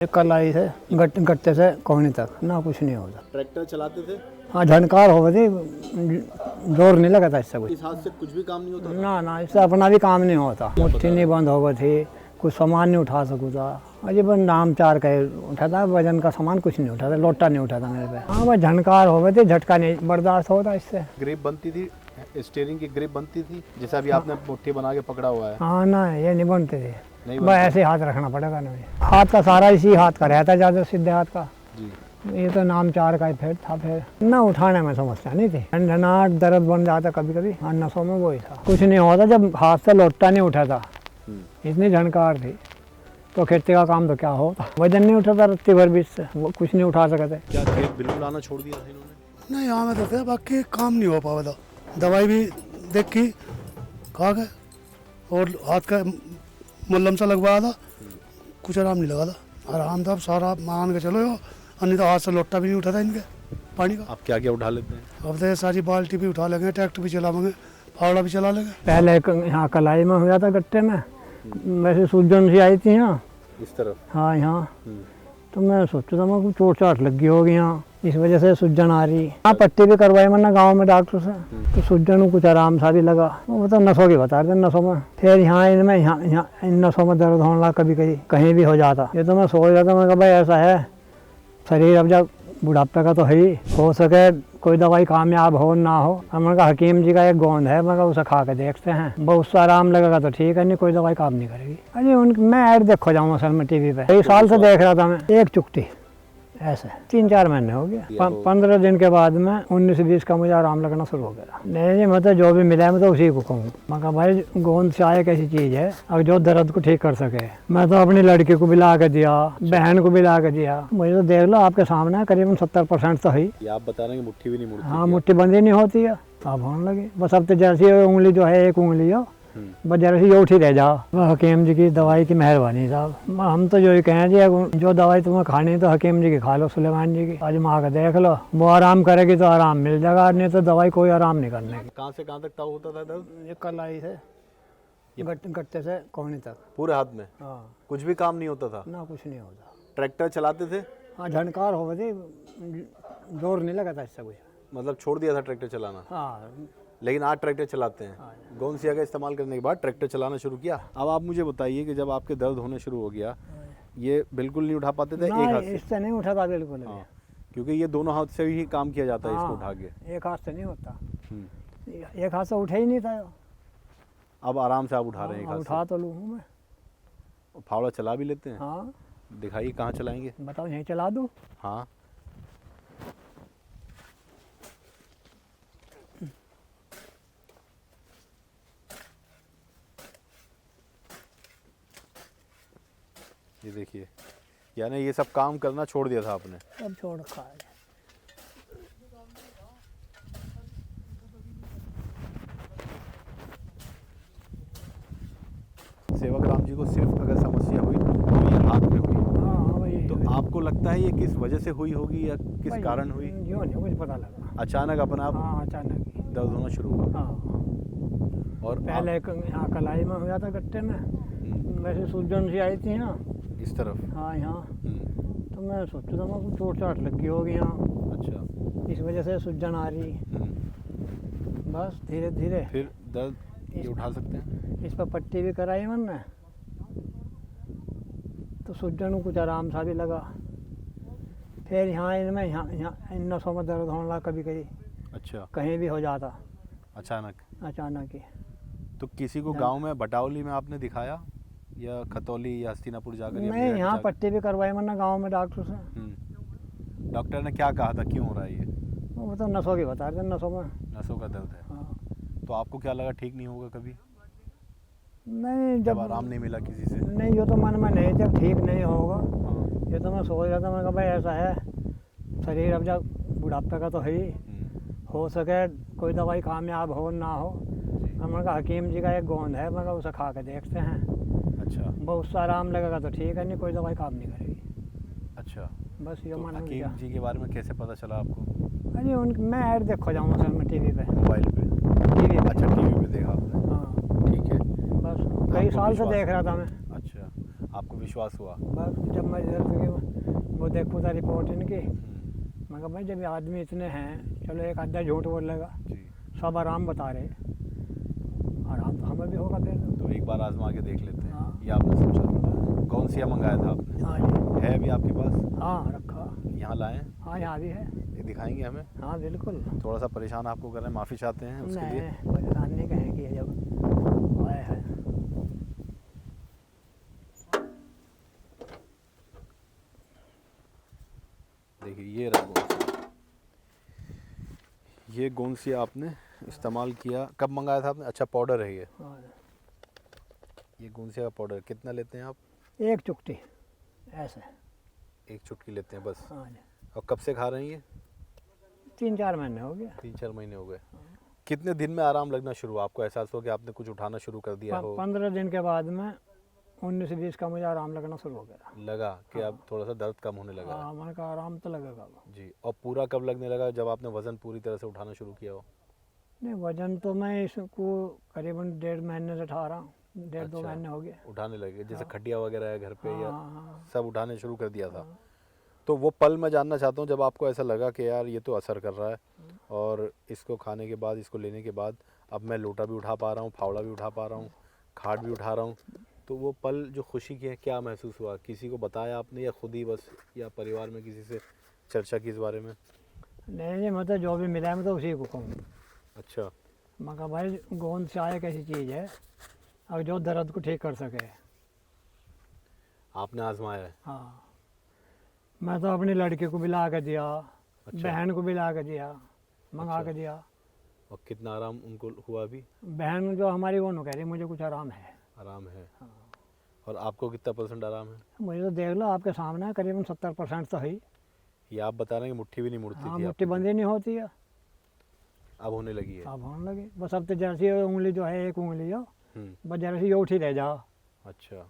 कल आई है गट्टे से कोहनी तक ना कुछ नहीं होता। ट्रैक्टर चलाते थे, हाँ झनकार हो गई, जोर नहीं लगा था इससे कुछ। इस हाथ से कुछ भी काम नहीं होता। ना इससे अपना भी काम नहीं होता। मुट्ठी नहीं बंद हो गई थी, कुछ सामान नहीं उठा सकूँ था। अजी बस नाम चार का उठाता, वजन का सामान कुछ नहीं उठाता, लोटा नहीं उठाता मेरे पे। हाँ बस झनकार हो गए थे, झटका नहीं बर्दाश्त होता इससे। ग्रिप बनती थी, स्टीयरिंग की ग्रिप बनती थी, जैसा अभी आपने मुट्ठी बना के पकड़ा हुआ है। हाँ ना ये नहीं बनते थे, नहीं बस ऐसे हाथ रखना पड़ेगा ना। हाथ का सारा इसी हाथ का रहता है, ज़्यादा सीधे हाथ का। जी, ये तो नाम चार का ही फिर था। फिर ना उठाने में समस्या नहीं थी, झंझनाहट दर्द बन जाता कभी कभी। हाँ नसों में वही था, कुछ नहीं होता जब हाथ से लोटा नहीं उठा था। इतनी झनकार थी तो खेती का काम तो क्या होता। वजन नहीं उठाता रत्ती भर बीच से, वो कुछ नहीं उठा सकते। क्या खेत बिल्कुल आना छोड़ दिया था इन्होंने? नहीं यहाँ में तो थे, बाकी काम नहीं हो पावा था। दवाई भी देखी, खा गए और हाथ का मल्लम सा लगवाया था, कुछ आराम नहीं लगा था। आराम था सारा, मान के चलो। और नहीं तो हाथ से लोटा भी नहीं उठा था इनके पानी का। आप क्या क्या उठा लेते हैं? अब तो ये सारी बाल्टी भी उठा लेंगे, ट्रैक्टर भी चलावेंगे, फावड़ा भी चला लेंगे। पहले यहाँ कलाई में हुआ था गट्टे में, वैसे सूजन सी आई थी यहाँ इस तरफ? हाँ यहाँ। तो मैं सोचा था मैं चोट चाट लगी होगी यहाँ, इस वजह से सूजन आ रही। हाँ पट्टी भी करवाई मैंने गांव में डॉक्टर से, तो सूजन को कुछ आराम सा भी लगा। वो तो नसों की बता रहे थे, नसों में। फिर यहाँ इनमें यहाँ इन नसों में दर्द होने लगा, कभी कभी कहीं भी हो जाता। ये तो मैं सोच रहा था, मैं कहा भाई ऐसा है शरीर अब जब बुढ़ापे का तो है ही, हो सके कोई दवाई कामयाब हो ना हो। हमने कहा हकीम जी का एक गोंद है, मैं कहा उसे खा के देखते हैं, बहुत सा आराम लगेगा तो ठीक है, नहीं कोई दवाई काम नहीं करेगी। अरे मैं ऐड देखो जाऊँ असल में टीवी पे, कई साल से देख रहा था मैं। एक चुकती ऐसे 3-4 महीने हो गया। 15 दिन के बाद में 19-20 का मुझे आराम लगना शुरू हो गया। नहीं जी मतलब जो भी मिला है मैं तो उसी को कहूँ। मैं कहा भाई गोंद चाय एक ऐसी चीज़ है और जो दर्द को ठीक कर सके। मैं तो अपनी लड़की को भी ला के दिया, बहन को भी ला के दिया। मुझे तो देख लो आपके सामने करीबन 70% तो है। ये आप बता रहे हैं कि मुट्ठी भी नहीं मुड़ती? हाँ मुट्ठी बंदी नहीं होती है, अब होने लगी। बस अब तो जैसी उंगली जो है, एक उंगली हो बस जरा सी उठी रह जाओ। हकीम जी की दवाई की मेहरबानी साहब। हम तो जो ही कहें जी जो दवाई तुम्हें खानी तो हकीम जी की खा लो, सुलेमान जी की आजमा के देख लो। वो आराम करेगी तो आराम मिल जाएगा, नहीं तो दवाई कोई आराम नहीं करने की। कहाँ से कहाँ तक ताव होता था दर्द? ये कल आई है गट्टे से कोहनी तक पूरे हाथ में? हाँ कुछ भी काम नहीं होता था? ना कुछ नहीं होता। ट्रैक्टर चलाते थे? हाँ झनकार हो गई, जोर नहीं लगा था इससे कुछ। मतलब छोड़ दिया था ट्रैक्टर चलाना? हाँ लेकिन आज ट्रैक्टर चलाते हैं। गोंसिया का इस्तेमाल करने के बाद ट्रैक्टर चलाना शुरू किया। अब आप मुझे बताइए कि जब आपके दर्द होने शुरू हो गया, ये बिल्कुल नहीं उठा पाते थे? एक हाथ से? इससे नहीं उठा था बिल्कुल। हाँ, क्योंकि ये दोनों हाथ से ही काम किया जाता है इसको उठा के। एक हाथ से नहीं होता, एक हाथ से उठा ही नहीं था। अब आराम से आप उठा रहे हैं एक हाथ उठा तो लूँ मैं। से। फावड़ा चला भी लेते हैं? हाँ दिखाइए कहाँ चलाएंगे? बताओ यहीं चला दूँ? हाँ ये देखिए, यानी ये सब काम करना छोड़ दिया था आपने? अब छोड़ रखा है। सेवक राम जी को सिर्फ अगर समस्या हुई तो ये हाथ में हुई। हाँ वही तो आपको लगता है ये किस वजह से हुई होगी या किस कारण हुई? जो नहीं कुछ पता लगा। अचानक अपना आप हाँ अचानक ही। दर्द होना शुरू हुआ? हाँ और पहले यहाँ कलाई में हुआ था गट्टे में, वैसे सूजन सी आई थी यहाँ इस तरफ? हाँ यहाँ। तो मैं सोचा था मैं चोट चाट लगी होगी यहाँ, अच्छा। इस वजह से सूजन आ रही। बस धीरे धीरे फिर दर्द ये उठा सकते हैं? इस पर पट्टी भी कराई मैंने, तो सूजन को कुछ आराम सा भी लगा। फिर यहाँ इनमें यहाँ इन नसों में दर्द होने लगा कभी कभी। अच्छा, कहीं भी हो जाता अचानक ही। तो किसी को गांव में बटावली में आपने दिखाया या खतौली या हस्तिनापुर जाकर? नहीं यहाँ पट्टी भी करवाई मैंने गांव में डॉक्टर से। डॉक्टर ने क्या कहा था, क्यों हो रहा है ये? वो तो नसों की बता रहे थे, नसों में। नसों का दर्द है? हाँ। तो आपको क्या लगा ठीक नहीं होगा कभी? नहीं जब आराम नहीं मिला किसी से? नहीं ये तो मन में नहीं, जब ठीक नहीं होगा। हाँ। ये तो मैं सोच रहा था, मैं कहा भाई ऐसा है शरीर अब जब बुढ़ापे का तो है ही, हो सके कोई दवाई कामयाब हो ना हो। हमने कहा हकीम जी का एक गोंद है, मैं कहा उसे खा के देखते हैं। अच्छा, बहुत सा आराम लगेगा तो ठीक है, नहीं कोई दवाई काम नहीं करेगी। अच्छा। बस ये तो मन हकीम जी के बारे में कैसे पता चला आपको? अरे मैं ऐड देखो जाऊँ असल में टीवी पे। मोबाइल पे? टीवी पे। अच्छा, टीवी पे देखा आपने? हाँ ठीक है। बस कई साल से देख रहा था मैं। अच्छा, आपको विश्वास हुआ? बस जब मैं रिजल्ट की वो देखूँ था रिपोर्ट इनकी, हम्म, मैं कहा भाई जब ये आदमी इतने हैं, चलो एक आधा झूठ बोल लेगा, जी। सब आराम बता रहे, आराम तो हमें भी होगा फिर। तो एक बार आजमा के देख लेते हैं, हाँ। ये आपने सोचा। कौन सी मंगाया था आपने? हाँ जी, है अभी आपके पास? हाँ रखा, यहाँ लाएं? हाँ यहाँ भी है, ये दिखाएंगे हमें? हाँ बिल्कुल। थोड़ा सा परेशान आपको कर रहे हैं, माफ़ी चाहते हैं उसके लिए। नहीं परेशान नहीं कहेंगे जब आए हैं। देखिए ये रहा गोंसिया। ये गोंसिया आपने इस्तेमाल किया, कब मंगाया था आपने? अच्छा पाउडर है ये। हाँ, ये गोंसिया का पाउडर कितना लेते हैं आप? एक चुटकी ऐसे। एक चुटकी लेते हैं बस। हाँ जी, और कब से खा रहे हैं ये? 3-4 महीने हो गया। 3-4 महीने हो गए। कितने दिन में आराम लगना शुरू हुआ? आपको एहसास हो कि आपने कुछ उठाना शुरू कर दिया हो? 15 दिन के बाद में 19-20 का मुझे आराम लगना शुरू हो गया। लगा कि अब थोड़ा सा दर्द कम होने लगा है। हाँ मैंने कहा आराम तो लगेगा अब। जी। और पूरा कब लगने लगा जब आपने वज़न पूरी तरह से उठाना शुरू किया हो? नहीं वजन तो मैं इसको करीबन 1.5 महीने से उठा रहा हूँ, 1.5-2 अच्छा। महीने हो गए। उठाने लगे जैसे खटिया वगैरह है घर पे या हाँ, सब उठाने शुरू कर दिया था? तो वो पल मैं जानना चाहता हूँ जब आपको ऐसा लगा कि यार ये तो असर कर रहा है और इसको खाने के बाद, इसको लेने के बाद अब मैं लोटा भी उठा पा रहा हूँ, फावड़ा भी उठा पा रहा हूँ, खाट भी उठा रहा हूँ, तो वो पल जो खुशी की है क्या महसूस हुआ? किसी को बताया आपने या खुद ही बस, या परिवार में किसी से चर्चा की इस बारे में? नहीं नहीं मतलब जो भी मिला है मैं तो उसी को कहूँ। अच्छा। मैं कहा भाई गोंद चाय एक ऐसी चीज़ है और जो दर्द को ठीक कर सके। आपने आजमाया है? हाँ मैं तो अपनी लड़की को भी ला के दिया, अच्छा। बहन को भी ला के दिया, मंगा अच्छा। के दिया। और कितना आराम उनको हुआ अभी? बहन जो हमारी वो न कह रही मुझे कुछ आराम है। आराम है। और आपको कितना % आराम है? मुझे तो देख लो आपके सामने है, करीबन 70% तो है ही। ये आप बता रहे हैं कि मुट्ठी भी नहीं मुड़ती हाँ थी मुट्ठी आपकी? बंद ही नहीं होती है, अब होने लगी है? अब होने लगी। बस अब तो जैसी उंगली जो है, एक उंगली जो हम्म, बस जरा सी ये उठी रह जाओ। अच्छा।